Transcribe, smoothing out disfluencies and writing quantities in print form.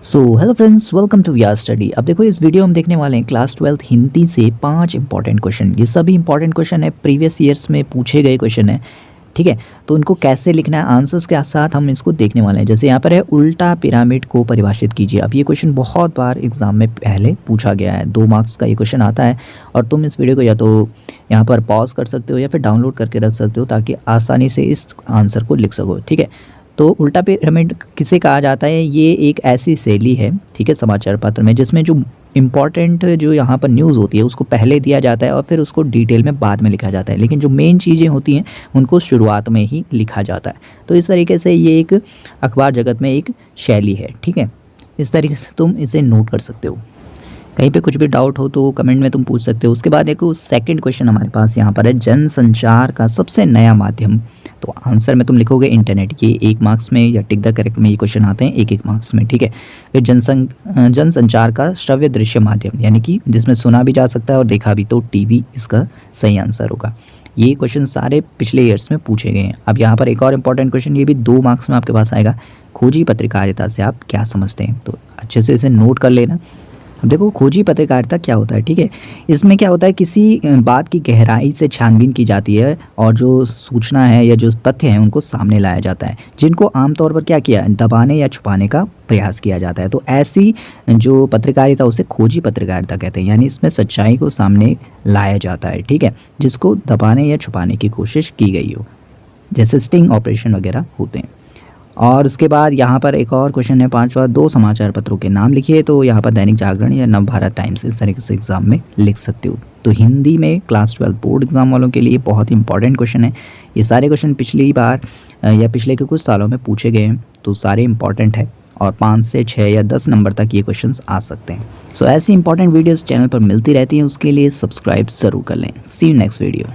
So hello friends, welcome to VR study. अब देखो, इस वीडियो हम देखने वाले हैं क्लास 12th हिंदी से 5 इंपॉर्टेंट क्वेश्चन। ये सभी इंपॉर्टेंट क्वेश्चन है, प्रीवियस ईयर्स में पूछे गए क्वेश्चन है। ठीक है, तो उनको कैसे लिखना है आंसर्स के साथ हम इसको देखने वाले हैं। जैसे यहाँ पर है, उल्टा पिरामिड को परिभाषित कीजिए। अब ये क्वेश्चन बहुत बार एग्जाम में पहले पूछा गया है, 2 मार्क्स का ये क्वेश्चन आता है। और तुम इस वीडियो को या तो यहाँ पर पॉज कर सकते हो या फिर डाउनलोड करके रख सकते हो, ताकि आसानी से इस आंसर को लिख सको। ठीक है, तो उल्टा पिरामिड किसे कहा जाता है? ये एक ऐसी शैली है, ठीक है, समाचार पत्र में, जिसमें जो इम्पॉर्टेंट जो यहाँ पर न्यूज़ होती है उसको पहले दिया जाता है और फिर उसको डिटेल में बाद में लिखा जाता है, लेकिन जो मेन चीज़ें होती हैं उनको शुरुआत में ही लिखा जाता है। तो इस तरीके से ये एक अखबार जगत में एक शैली है। ठीक है, इस तरीके से तुम इसे नोट कर सकते हो। कहीं पे कुछ भी डाउट हो तो कमेंट में तुम पूछ सकते हो। उसके बाद देखो, सेकंड क्वेश्चन हमारे पास यहाँ पर है, जनसंचार का सबसे नया माध्यम। तो आंसर में तुम लिखोगे इंटरनेट। ये 1 मार्क्स में या टिक द करेक्ट में ये क्वेश्चन आते हैं, 1 मार्क्स में। ठीक है, फिर जनसंचार का श्रव्य दृश्य माध्यम, यानी कि जिसमें सुना भी जा सकता है और देखा भी, तो टीवी इसका सही आंसर होगा। ये क्वेश्चन सारे पिछले ईयर्स में पूछे गए हैं। अब यहाँ पर एक और इम्पॉर्टेंट क्वेश्चन, ये भी 2 मार्क्स में आपके पास आएगा। खोजी पत्रकारिता से आप क्या समझते हैं? तो अच्छे से इसे नोट कर लेना। अब देखो, खोजी पत्रकारिता क्या होता है? ठीक है, इसमें क्या होता है, किसी बात की गहराई से छानबीन की जाती है और जो सूचना है या जो तथ्य हैं उनको सामने लाया जाता है, जिनको आमतौर पर क्या किया, दबाने या छुपाने का प्रयास किया जाता है। तो ऐसी जो पत्रकारिता उसे खोजी पत्रकारिता कहते हैं, यानी इसमें सच्चाई को सामने लाया जाता है। ठीक है, जिसको दबाने या छुपाने की कोशिश की गई हो, जैसे स्टिंग ऑपरेशन वगैरह होते हैं। और उसके बाद यहाँ पर एक और क्वेश्चन है, 5वां, 2 समाचार पत्रों के नाम लिखिए। तो यहाँ पर दैनिक जागरण या नवभारत टाइम्स, इस तरीके से एग्जाम में लिख सकते हो। तो हिंदी में क्लास 12 बोर्ड एग्जाम वालों के लिए बहुत ही इंपॉर्टेंट क्वेश्चन है। ये सारे क्वेश्चन पिछली बार या पिछले के कुछ सालों में पूछे गए हैं, तो सारे इंपॉर्टेंट है और 5 से 6 या 10 नंबर तक ये क्वेश्चन आ सकते हैं। सो ऐसी इंपॉर्टेंट वीडियोज़ चैनल पर मिलती रहती हैं, उसके लिए सब्सक्राइब ज़रूर कर लें। सी यू नेक्स्ट वीडियो।